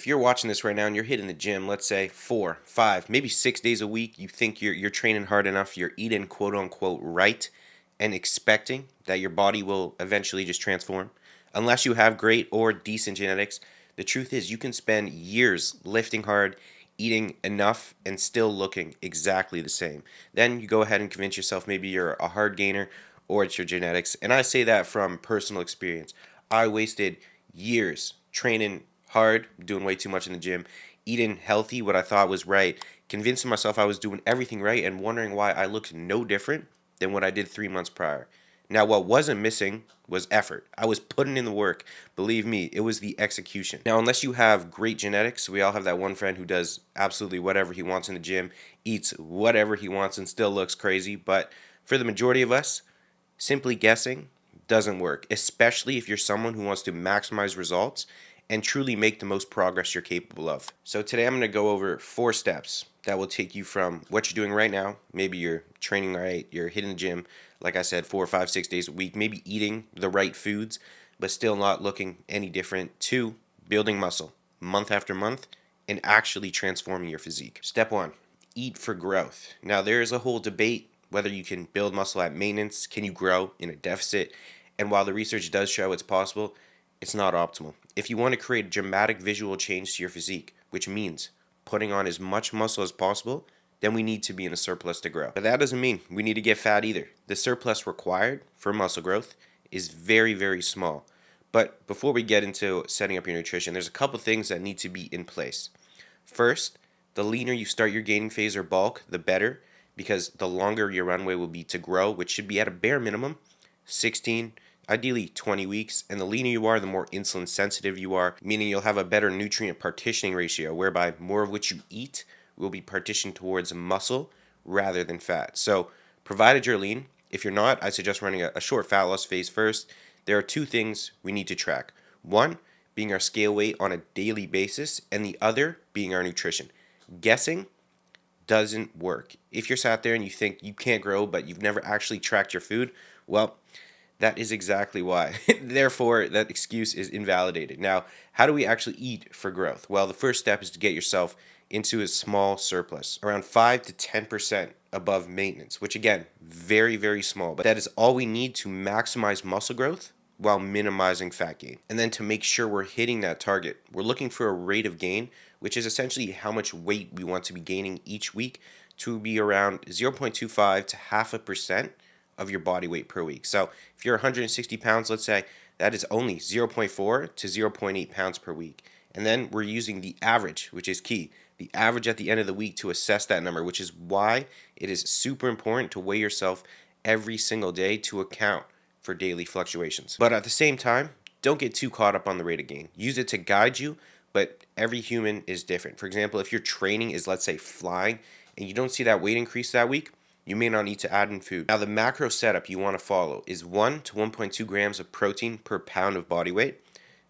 If you're watching this right now and you're hitting the gym, let's say 4, 5, maybe 6 days a week, you think you're training hard enough, you're eating quote unquote right, and expecting that your body will eventually just transform. Unless you have great or decent genetics, the truth is you can spend years lifting hard, eating enough, and still looking exactly the same. Then you go ahead and convince yourself maybe you're a hard gainer or it's your genetics. And I say that from personal experience. I wasted years training hard, doing way too much in the gym, eating healthy, what I thought was right, convincing myself I was doing everything right, and wondering why I looked no different than what I did 3 months prior. Now, what wasn't missing was effort. I was putting in the work. Believe me, it was the execution. Now, unless you have great genetics, we all have that one friend who does absolutely whatever he wants in the gym, eats whatever he wants, and still looks crazy. But for the majority of us, simply guessing doesn't work, especially if you're someone who wants to maximize results and truly make the most progress you're capable of. So today I'm going to go over 4 steps that will take you from what you're doing right now. Maybe you're training right, you're hitting the gym, like I said, 4, 5, 6 days a week, maybe eating the right foods, but still not looking any different, to building muscle month after month and actually transforming your physique. Step 1, eat for growth. Now, there is a whole debate whether you can build muscle at maintenance, can you grow in a deficit? And while the research does show it's possible, it's not optimal. If you want to create a dramatic visual change to your physique, which means putting on as much muscle as possible, then we need to be in a surplus to grow. But that doesn't mean we need to get fat either. The surplus required for muscle growth is very, very small. But before we get into setting up your nutrition, there's a couple things that need to be in place. First, the leaner you start your gaining phase or bulk, the better, because the longer your runway will be to grow, which should be at a bare minimum 16, ideally 20 weeks. And the leaner you are, the more insulin sensitive you are, meaning you'll have a better nutrient partitioning ratio, whereby more of what you eat will be partitioned towards muscle rather than fat. So, provided you're lean, if you're not, I suggest running a short fat loss phase first. There are 2 things we need to track. One, being our scale weight on a daily basis, and the other being our nutrition. Guessing doesn't work. If you're sat there and you think you can't grow, but you've never actually tracked your food, well, that is exactly why. Therefore, that excuse is invalidated. Now, how do we actually eat for growth? Well, the first step is to get yourself into a small surplus, around 5 to 10% above maintenance, which again, very, very small, but that is all we need to maximize muscle growth while minimizing fat gain. And then to make sure we're hitting that target, we're looking for a rate of gain, which is essentially how much weight we want to be gaining each week, to be around 0.25 to 0.5% of your body weight per week. So if you're 160 pounds, let's say, that is only 0.4 to 0.8 pounds per week. And then we're using the average, which is key, the average at the end of the week to assess that number, which is why it is super important to weigh yourself every single day to account for daily fluctuations. But at the same time, don't get too caught up on the rate of gain. Use it to guide you, but every human is different. For example, if your training is, let's say, flying, and you don't see that weight increase that week, you may not need to add in food. Now, the macro setup you want to follow is 1 to 1.2 grams of protein per pound of body weight,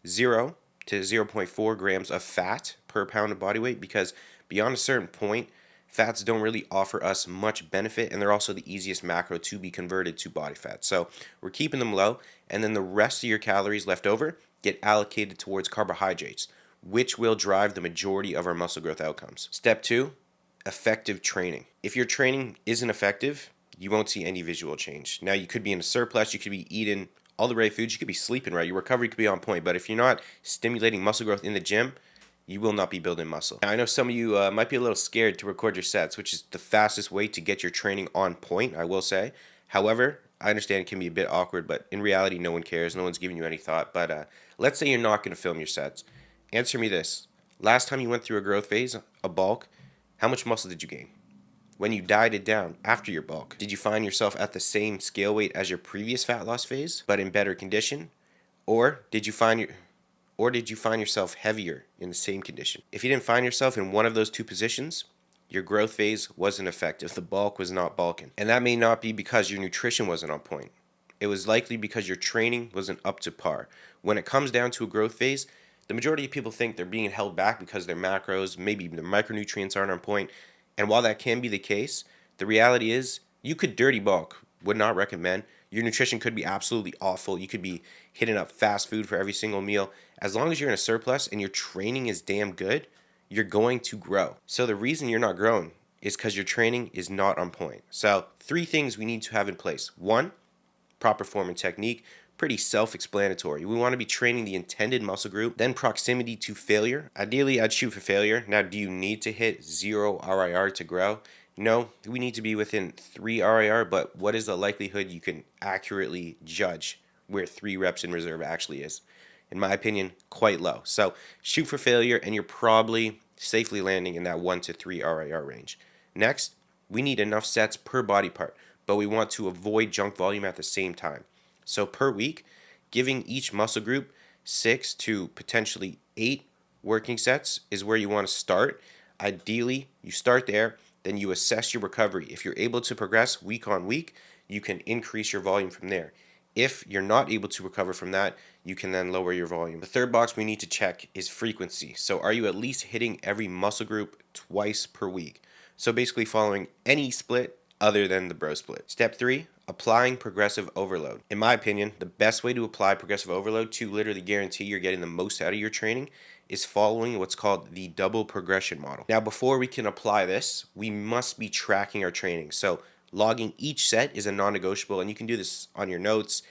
0 to 0.4 grams of fat per pound of body weight, because beyond a certain point, fats don't really offer us much benefit, and they're also the easiest macro to be converted to body fat. So we're keeping them low, and then the rest of your calories left over get allocated towards carbohydrates, which will drive the majority of our muscle growth outcomes. Step 2, effective training. If your training isn't effective, you won't see any visual change. Now, you could be in a surplus, you could be eating all the right foods, you could be sleeping right, your recovery could be on point, but if you're not stimulating muscle growth in the gym, you will not be building muscle. Now, I know some of you might be a little scared to record your sets, which is the fastest way to get your training on point, I will say. However, I understand it can be a bit awkward, but in reality, no one cares. No one's giving you any thought. But let's say you're not going to film your sets. Answer me this. Last time you went through a growth phase, a bulk, how much muscle did you gain? When you dieted down after your bulk, did you find yourself at the same scale weight as your previous fat loss phase, but in better condition? Or did you find yourself heavier in the same condition? If you didn't find yourself in one of those 2 positions, your growth phase wasn't effective. The bulk was not bulking. And that may not be because your nutrition wasn't on point. It was likely because your training wasn't up to par. When it comes down to a growth phase, the majority of people think they're being held back because their macros, maybe their micronutrients aren't on point. And while that can be the case, the reality is you could dirty bulk. Would not recommend. Your nutrition could be absolutely awful. You could be hitting up fast food for every single meal, As long as you're in a surplus and your training is damn good, you're going to grow. So the reason you're not growing is because your training is not on point. So 3 things we need to have in place. 1, proper form and technique. Pretty self-explanatory. We want to be training the intended muscle group. Then proximity to failure. Ideally, I'd shoot for failure. Now, do you need to hit 0 RIR to grow? No, we need to be within 3 RIR, but what is the likelihood you can accurately judge where 3 reps in reserve actually is? In my opinion, quite low. So shoot for failure, and you're probably safely landing in that 1 to 3 RIR range. Next, we need enough sets per body part, but we want to avoid junk volume at the same time. So per week, giving each muscle group 6 to potentially 8 working sets is where you want to start. Ideally, you start there, then you assess your recovery. If you're able to progress week on week, you can increase your volume from there. If you're not able to recover from that, you can then lower your volume. The third box we need to check is frequency. So are you at least hitting every muscle group twice per week? So basically following any split other than the bro split. Step 3, applying progressive overload. In my opinion, the best way to apply progressive overload to literally guarantee you're getting the most out of your training is following what's called the double progression model. Now, before we can apply this, we must be tracking our training. So logging each set is a non-negotiable, and you can do this on your notes,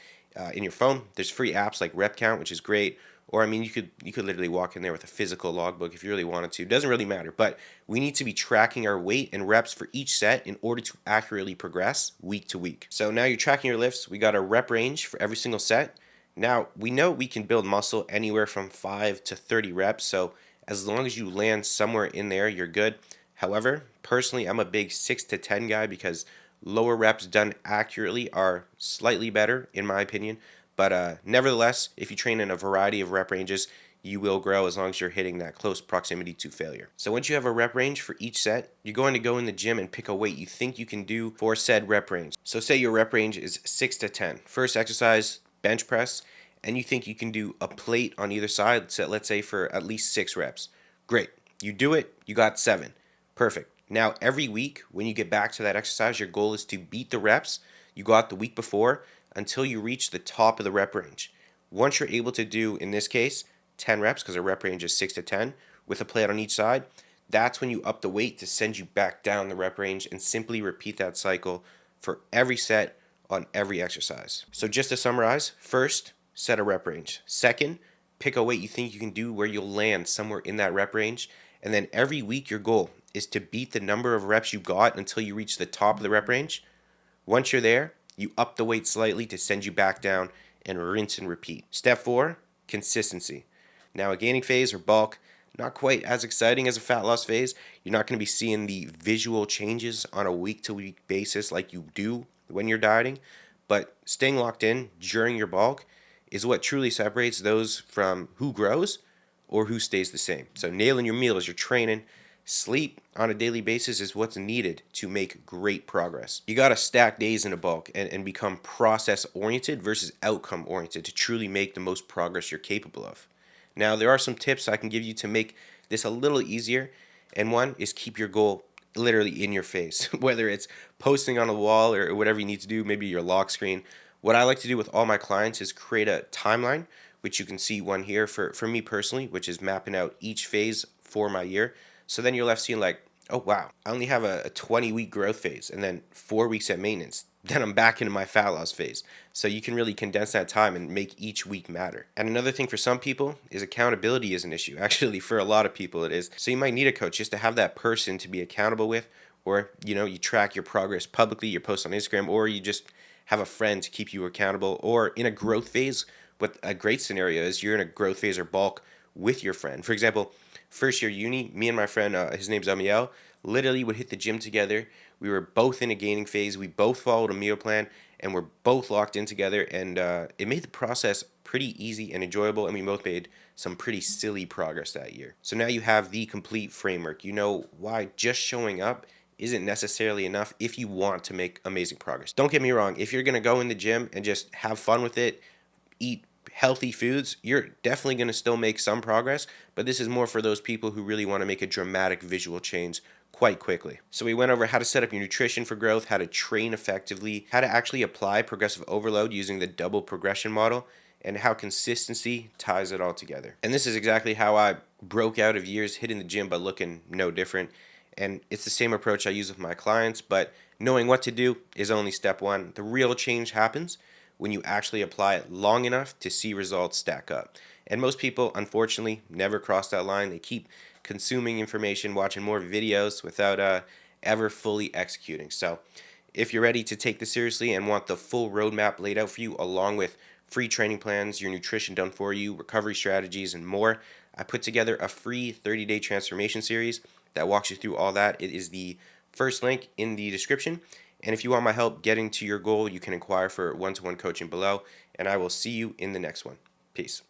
in your phone. There's free apps like RepCount, which is great. Or I mean, you could literally walk in there with a physical logbook if you really wanted to. It doesn't really matter, but we need to be tracking our weight and reps for each set in order to accurately progress week to week. So now you're tracking your lifts. We got a rep range for every single set. Now we know we can build muscle anywhere from 5 to 30 reps. So as long as you land somewhere in there, you're good. However, personally, I'm a big 6 to 10 guy because lower reps done accurately are slightly better, in my opinion. But nevertheless, if you train in a variety of rep ranges, you will grow as long as you're hitting that close proximity to failure. So once you have a rep range for each set, you're going to go in the gym and pick a weight you think you can do for said rep range. So say your rep range is 6 to 10. First exercise, bench press, and you think you can do a plate on either side, so let's say for at least 6 reps. Great. You do it, you got 7. Perfect. Now, every week, when you get back to that exercise, your goal is to beat the reps you got the week before until you reach the top of the rep range. Once you're able to do, in this case, 10 reps, because our rep range is 6 to 10, with a plate on each side, that's when you up the weight to send you back down the rep range and simply repeat that cycle for every set on every exercise. So just to summarize, first, set a rep range. Second, pick a weight you think you can do where you'll land somewhere in that rep range. And then every week, your goal is to beat the number of reps you got until you reach the top of the rep range. Once you're there, you up the weight slightly to send you back down and rinse and repeat. Step 4, consistency. Now, a gaining phase or bulk, not quite as exciting as a fat loss phase. You're not going to be seeing the visual changes on a week-to-week basis like you do when you're dieting, but staying locked in during your bulk is what truly separates those from who grows or who stays the same. So nailing your meals, your training, sleep on a daily basis is what's needed to make great progress. You got to stack days in a bulk and become process oriented versus outcome oriented to truly make the most progress you're capable of. Now, there are some tips I can give you to make this a little easier, and one is keep your goal literally in your face, whether it's posting on a wall or whatever you need to do, maybe your lock screen. What I like to do with all my clients is create a timeline, which you can see one here for me personally, which is mapping out each phase for my year. So then you're left seeing like, oh wow, I only have a 20-week growth phase and then 4 weeks at maintenance. Then I'm back into my fat loss phase. So you can really condense that time and make each week matter. And another thing for some people is accountability is an issue. Actually, for a lot of people it is. So you might need a coach just to have that person to be accountable with, or you track your progress publicly, you post on Instagram, or you just have a friend to keep you accountable. Or in a growth phase, what a great scenario is you're in a growth phase or bulk with your friend. For example, first year uni, me and my friend, his name's Amiel, literally would hit the gym together. We were both in a gaining phase. We both followed a meal plan, and we're both locked in together. And it made the process pretty easy and enjoyable, and we both made some pretty silly progress that year. So now you have the complete framework. You know why just showing up isn't necessarily enough if you want to make amazing progress. Don't get me wrong. If you're going to go in the gym and just have fun with it, eat healthy foods, you're definitely going to still make some progress, but this is more for those people who really want to make a dramatic visual change quite quickly. So we went over how to set up your nutrition for growth, how to train effectively, how to actually apply progressive overload using the double progression model, and how consistency ties it all together. And this is exactly how I broke out of years hitting the gym but looking no different. And it's the same approach I use with my clients, but knowing what to do is only step one. The real change happens when you actually apply it long enough to see results stack up. And most people, unfortunately, never cross that line. They keep consuming information, watching more videos without ever fully executing. So, if you're ready to take this seriously and want the full roadmap laid out for you, along with free training plans, your nutrition done for you, recovery strategies, and more, I put together a free 30-day transformation series that walks you through all that. It is the first link in the description. And if you want my help getting to your goal, you can inquire for one-to-one coaching below. And I will see you in the next one. Peace.